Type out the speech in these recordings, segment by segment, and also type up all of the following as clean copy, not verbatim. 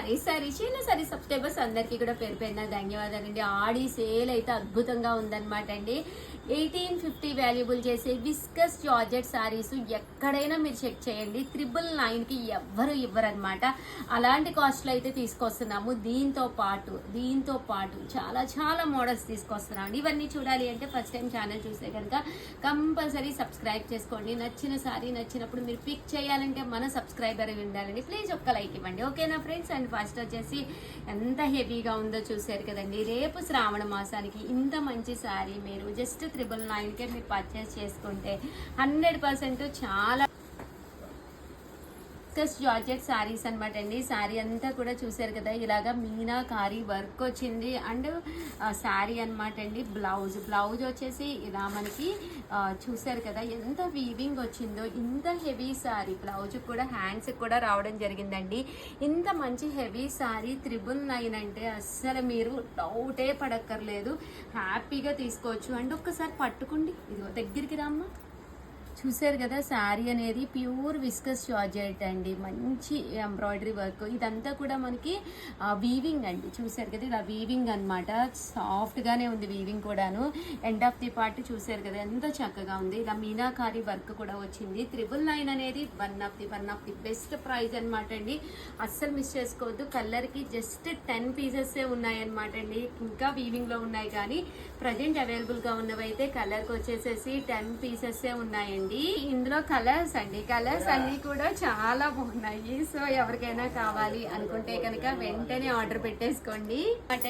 Hi sorry చిన్న sorry subscribers అందరికీ కూడా పేరు పేరున ధన్యవాదాలండి. ఆడి సేల్ అయితే అద్భుతంగా ఉందన్నమాట అండి. 1850 వాల్యుబుల్ చేసే విస్కస్ జార్జెట్ సారీస్ ఎక్కడైనా మీరు చెక్ చేయండి, 999కి ఎవ్వరు ఇవ్వరనమాట. అలాంటి కాస్ట్లో అయితే తీసుకొస్తున్నాము. దీంతో పాటు చాలా చాలా మోడల్స్ తీసుకొస్తున్నాం. ఇవన్నీ చూడాలి అంటే ఫస్ట్ టైం ఛానల్ చూస్తే కనుక కంపల్సరీ సబ్స్క్రైబ్ చేసుకోండి. నచ్చిన సారీ నచ్చినప్పుడు మీరు పిక్ చేయాలంటే మన సబ్స్క్రైబర్ ఉండాలండి. ప్లీజ్ ఒక్క లైక్ ఇవ్వండి, ఓకేనా ఫ్రెండ్స్? అండ్ ఫస్ట్ వచ్చేసి ఎంత హెవీగా ఉందో చూసారు కదండి. రేపు శ్రావణ మాసానికి ఇంత మంచి సారీ మీరు జస్ట్ 999కే మీరు పర్చేస్ చేసుకుంటే 100% చాలా జార్జెట్ సారీస్ అనమాట అండి. సారీ అంతా కూడా చూసారు కదా, ఇలాగా మీనాకారి వర్క్ వచ్చింది. అండ్ సారీ అనమాట అండి. బ్లౌజ్ వచ్చేసి ఇలా మనకి చూసారు కదా ఎంత వీవింగ్ వచ్చిందో. ఇంత హెవీ సారీ, బ్లౌజ్ కూడా హ్యాండ్స్ కూడా రావడం జరిగిందండి. ఇంత మంచి హెవీ సారీ 999 అంటే అస్సలు మీరు డౌటే పడక్కర్లేదు, హ్యాపీగా తీసుకోవచ్చు. అండ్ ఒక్కసారి పట్టుకోండి, ఇదిగో దగ్గరికి రామ్మా. చూసారు కదా, శారీ అనేది ప్యూర్ విస్కస్ జార్జెట్ అండి, మంచి ఎంబ్రాయిడరీ వర్క్. ఇదంతా కూడా మనకి వీవింగ్ అండి. చూసారు కదా, ఇలా వీవింగ్ అనమాట. సాఫ్ట్గానే ఉంది వీవింగ్ కూడాను. ఎండ్ ఆఫ్ ది పార్ట్ చూసారు కదా ఎంత చక్కగా ఉంది. ఇలా మీనాకారి వర్క్ కూడా వచ్చింది. 999 అనేది one of the best price అనమాట అండి. అస్సలు మిస్ చేసుకోవద్దు. కలర్కి జస్ట్ 10 పీసెస్ ఉన్నాయన్నమాట అండి. ఇంకా వీవింగ్లో ఉన్నాయి, కానీ ప్రజెంట్ అవైలబుల్గా ఉన్నవైతే కలర్కి వచ్చేసేసి 10 పీసెస్ ఉన్నాయండి. ఇందులో కలర్స్ అన్ని కూడా చాలా బాగున్నాయి. సో ఎవరికైనా కావాలి అనుకుంటే కనుక వెంటనే ఆర్డర్ పెట్టేసుకోండి.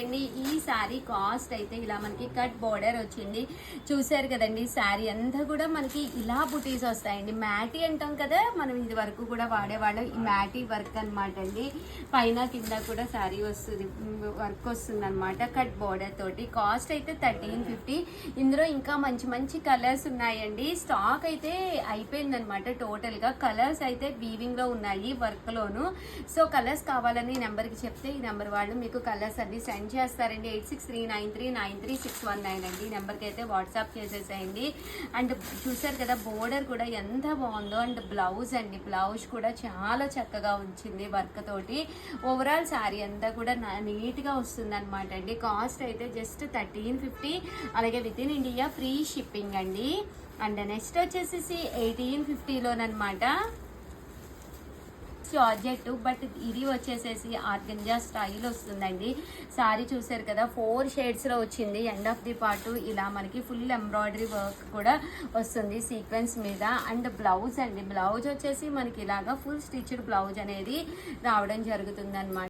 అండి ఈ శారీ కాస్ట్ అయితే ఇలా మనకి కట్ బోర్డర్ వచ్చింది. చూసారు కదండి, శారీ అంతా కూడా మనకి ఇలా బుటీస్ వస్తాయండి. మ్యాటీ అంటాం కదా మనం, ఇది వరకు కూడా వాడేవాళ్ళం. ఈ మ్యాటీ వర్క్ అనమాట అండి. పైన కింద కూడా శారీ వస్తుంది, వర్క్ వస్తుంది అనమాట. కట్ బోర్డర్ తోటి కాస్ట్ అయితే 1350. ఇందులో ఇంకా మంచి మంచి కలర్స్ ఉన్నాయండి. స్టాక్ అయితే అయిపోయిందనమాట టోటల్ గా. కలర్స్ అయితే వీవింగ్ లో ఉన్నాయి, వర్క్ లోను. సో కలర్స్ కావాలని నెంబర్ కి చెప్తే ఈ నెంబర్ వాళ్ళు మీకు కలర్స్ అన్ని సెండ్ చేస్తారండి. 8639393619 అండి. ఈ నెంబర్ కి అయితే వాట్సాప్ చేసేసేయండి. అండ్ చూసారు కదా బోర్డర్ కూడా ఎంత బాగుందో. అండ్ బ్లౌజ్ అండి, బ్లౌజ్ కూడా చాలా చక్కగా ఉంచింది వర్క్ తోటి. ఓవరాల్ శారీ అంతా కూడా నీట్ గా వస్తుంది అనమాట అండి. కాస్ట్ అయితే జస్ట్ 1350. అలాగే with in India free shipping అండి. అండ్ నెక్స్ట్ వచ్చేసి 1850లోనమాట జార్జెట్, బట్ ఇది వచ్చేసేసి ఆర్గంజా స్టైల్ వస్తుందండి. సారీ చూసారు కదా 4 షేడ్స్ లో వచ్చింది. ఎండ్ ఆఫ్ ది పార్ట్ ఇలా మనకి ఫుల్ ఎంబ్రాయిడరీ వర్క్ కూడా వస్తుంది సీక్వెన్స్ మీద. అండ్ బ్లౌజ్ అండి, బ్లౌజ్ వచ్చేసి మనకి ఇలాగా ఫుల్ స్టిచ్డ్ బ్లౌజ్ అనేది రావడం జరుగుతుంది అనమాట.